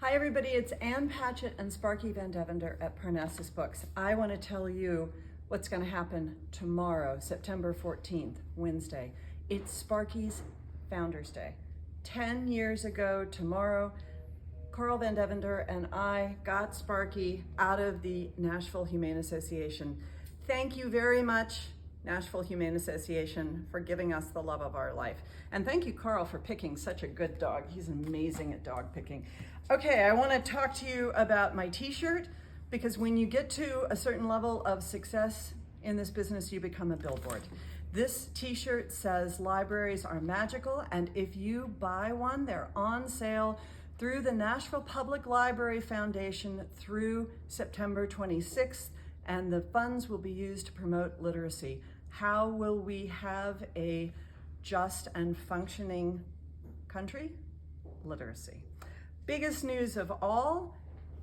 Hi everybody, it's Ann Patchett and Sparky Van Devender at Parnassus Books. I want to tell you what's going to happen tomorrow, September 14th, Wednesday. It's Sparky's Founders Day. 10 years ago tomorrow, Carl Van Devender and I got Sparky out of the Nashville Humane Association. Thank you very much, Nashville Humane Association, for giving us the love of our life. And thank you, Carl, for picking such a good dog. He's amazing at dog picking. Okay, I want to talk to you about my t-shirt, because when you get to a certain level of success in this business, you become a billboard. This t-shirt says libraries are magical, and if you buy one, they're on sale through the Nashville Public Library Foundation through September 26th, and the funds will be used to promote literacy. How will we have a just and functioning country? Literacy. Biggest news of all,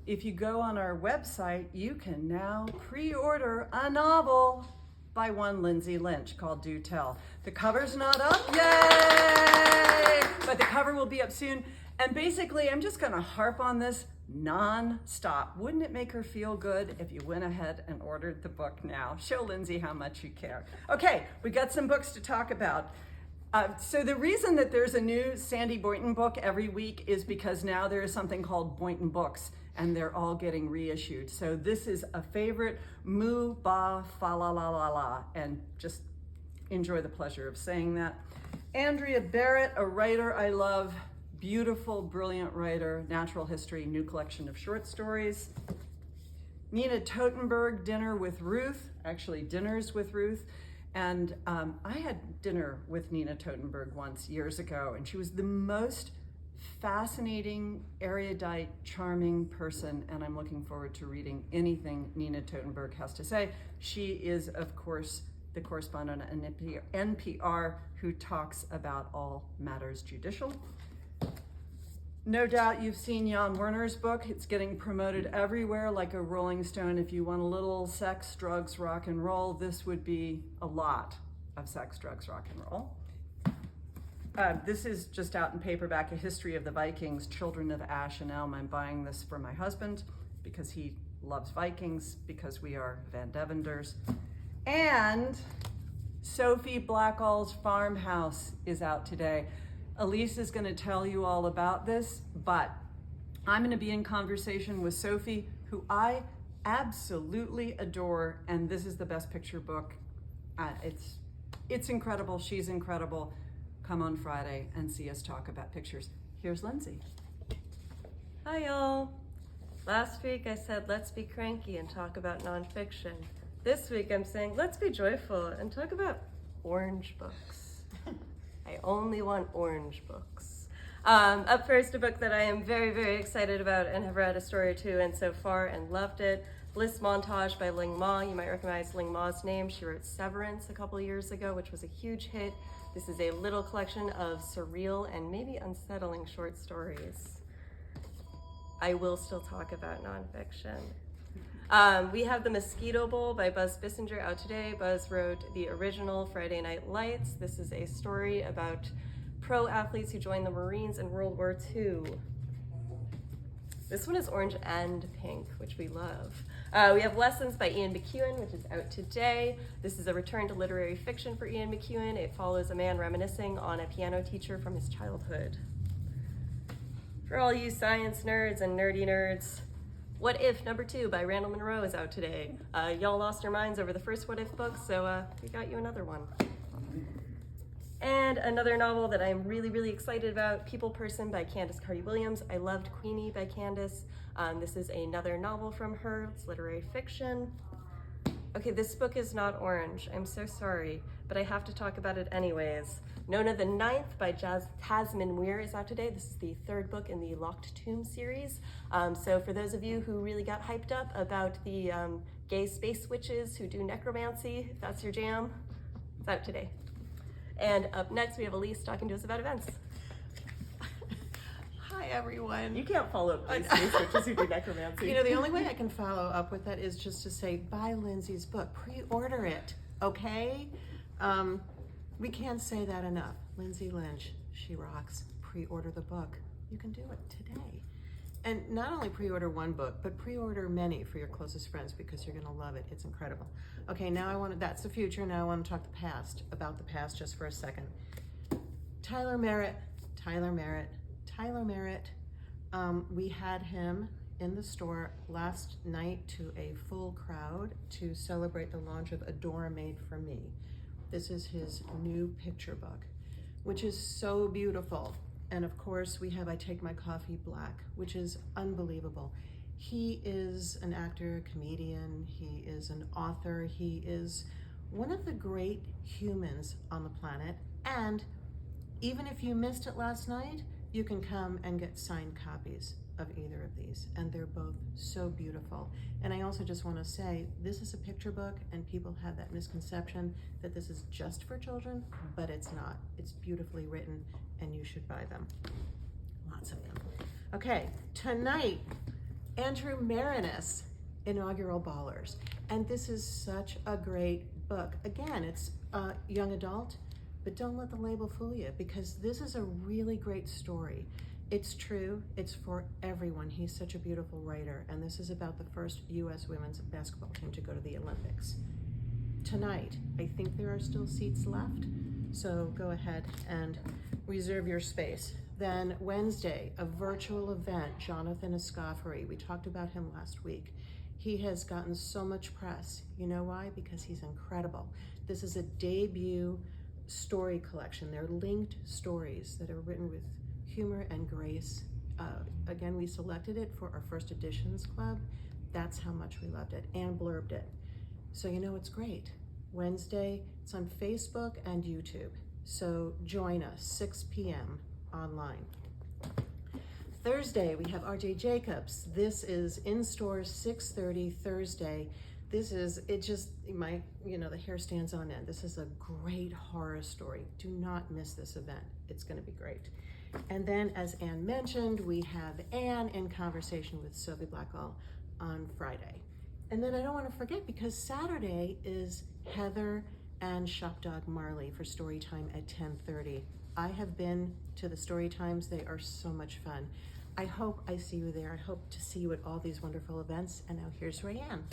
if you go on our website, you can now pre-order a novel by one Lindsay Lynch called Do Tell. The cover's not up, yay! But the cover will be up soon. And basically, I'm just gonna harp on this non-stop. Wouldn't it make her feel good if you went ahead and ordered the book now? Show Lindsay how much you care. Okay, we got some books to talk about. So the reason that there's a new Sandy Boynton book every week is because now there is something called Boynton Books, and they're all getting reissued. So this is a favorite, Moo Ba Fa La La La La, and just enjoy the pleasure of saying that. Andrea Barrett, a writer I love, beautiful, brilliant writer, natural history, new collection of short stories. Nina Totenberg, Dinner with Ruth, actually Dinners with Ruth. And I had dinner with Nina Totenberg once years ago, and she was the most fascinating, erudite, charming person, and I'm looking forward to reading anything Nina Totenberg has to say. She is, of course, the correspondent at NPR who talks about all matters judicial. No doubt you've seen Jan Werner's book. It's getting promoted everywhere like a Rolling Stone. If you want a little sex, drugs, rock and roll, this would be a lot of sex, drugs, rock and roll. This is just out in paperback, A History of the Vikings, Children of Ash and Elm. I'm buying this for my husband because he loves Vikings, because we are Van Devenders. And Sophie Blackall's Farmhouse is out today. Elise is going to tell you all about this, but I'm going to be in conversation with Sophie, who I absolutely adore, and this is the Best Picture book. It's incredible. She's incredible. Come on Friday and see us talk about pictures. Here's Lindsay. Hi, y'all. Last week I said, let's be cranky and talk about nonfiction. This week I'm saying, let's be joyful and talk about orange books. I only want orange books. Up first, a book that I am very, very excited about and have read a story or two in so far and loved it. Bliss Montage by Ling Ma. You might recognize Ling Ma's name. She wrote Severance a couple years ago, which was a huge hit. This is a little collection of surreal and maybe unsettling short stories. I will still talk about nonfiction. We have The Mosquito Bowl by Buzz Bissinger out today. Buzz wrote the original Friday Night Lights. This is a story about pro athletes who joined the Marines in World War II. This one is orange and pink, which we love. We have Lessons by Ian McEwan, which is out today. This is a return to literary fiction for Ian McEwan. It follows a man reminiscing on a piano teacher from his childhood. For all you science nerds and nerdy nerds, What If #2 by Randall Munroe is out today. Y'all lost your minds over the first What If book, so we got you another one. And another novel that I'm really, really excited about, People Person by Candice Carty-Williams. I loved Queenie by Candice. This is another novel from her. It's literary fiction. Okay, this book is not orange. I'm so sorry, but I have to talk about it anyways. Nona the Ninth by Tamsyn Muir is out today. This is the third book in the Locked Tomb series. So for those of you who really got hyped up about the gay space witches who do necromancy, if that's your jam, it's out today. And up next, we have Elise talking to us about events. Hi, everyone. You can't follow up these space witches who do necromancy. You know, the only way I can follow up with that is just to say, buy Lindsay's book. Pre-order it, okay? We can't say that enough. Lindsay Lynch, she rocks. Pre-order the book. You can do it today. And not only pre-order one book, but pre-order many for your closest friends because you're gonna love it. It's incredible. Okay, now that's the future. Now I wanna talk about the past just for a second. Tyler Merritt. We had him in the store last night to a full crowd to celebrate the launch of Adora Made for Me. This is his new picture book, which is so beautiful. And of course we have I Take My Coffee Black, which is unbelievable. He is an actor, comedian, he is an author, he is one of the great humans on the planet. And even if you missed it last night, you can come and get signed copies of either of these, and they're both so beautiful. And I also just want to say, this is a picture book, and people have that misconception that this is just for children, but it's not. It's beautifully written, and you should buy them. Lots of them. Okay, tonight, Andrew Marinus, Inaugural Ballers. And this is such a great book. Again, it's young adult, but don't let the label fool you, because this is a really great story. It's true, it's for everyone. He's such a beautiful writer, and this is about the first U.S. women's basketball team to go to the Olympics. Tonight, I think there are still seats left, so go ahead and reserve your space. Then Wednesday, a virtual event, Jonathan Escoffery. We talked about him last week. He has gotten so much press. You know why? Because he's incredible. This is a debut story collection. They're linked stories that are written with humor and grace. Again, we selected it for our first editions club. That's how much we loved it, and blurbed it. So you know it's great. Wednesday, it's on Facebook and YouTube. So join us, 6 p.m. online. Thursday, we have RJ Jacobs. This is in stores 6:30 Thursday. This is, the hair stands on end. This is a great horror story. Do not miss this event. It's gonna be great. And then, as Anne mentioned, we have Anne in conversation with Sophie Blackall on Friday. And then I don't want to forget, because Saturday is Heather and Shopdog Marley for story time at 10:30. I have been to the story times. They are so much fun. I hope I see you there. I hope to see you at all these wonderful events. And now here's Rayanne.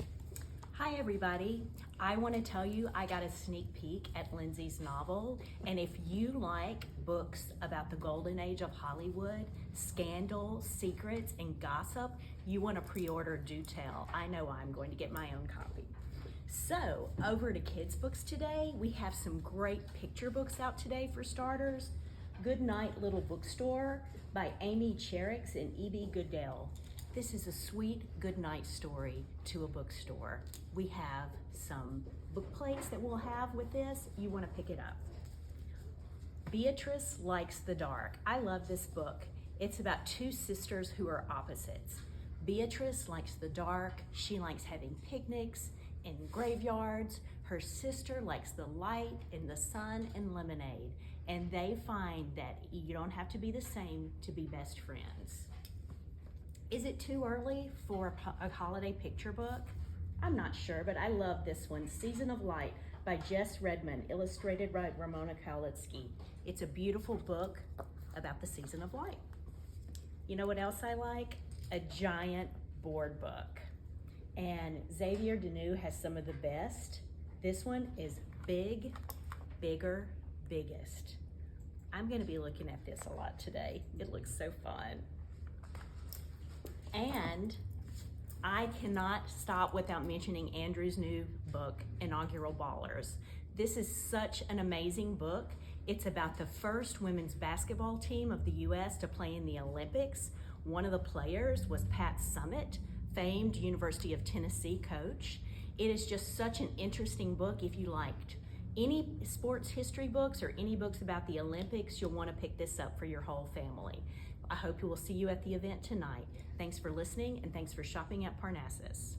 Hi everybody. I want to tell you I got a sneak peek at Lindsay's novel, and if you like books about the golden age of Hollywood, scandal, secrets, and gossip, you want to pre-order Do Tell. I know I'm going to get my own copy. So over to kids books today. We have some great picture books out today for starters. Good Night Little Bookstore by Amy Cherricks and E.B. Goodell. This is a sweet goodnight story to a bookstore. We have some book plates that we'll have with this. You want to pick it up. Beatrice Likes the Dark. I love this book. It's about two sisters who are opposites. Beatrice likes the dark. She likes having picnics in graveyards. Her sister likes the light and the sun and lemonade. And they find that you don't have to be the same to be best friends. Is it too early for a holiday picture book? I'm not sure, but I love this one, Season of Light by Jess Redmond, illustrated by Ramona Kowalski. It's a beautiful book about the season of light. You know what else I like? A giant board book. And Xavier Deneau has some of the best. This one is Big, Bigger, Biggest. I'm gonna be looking at this a lot today. It looks so fun. And I cannot stop without mentioning Andrew's new book, Inaugural Ballers. This is such an amazing book. It's about the first women's basketball team of the U.S. to play in the Olympics. One of the players was Pat Summitt, famed University of Tennessee coach. It is just such an interesting book. If you liked any sports history books or any books about the Olympics, you'll want to pick this up for your whole family. I hope you will see you at the event tonight. Thanks for listening, and thanks for shopping at Parnassus.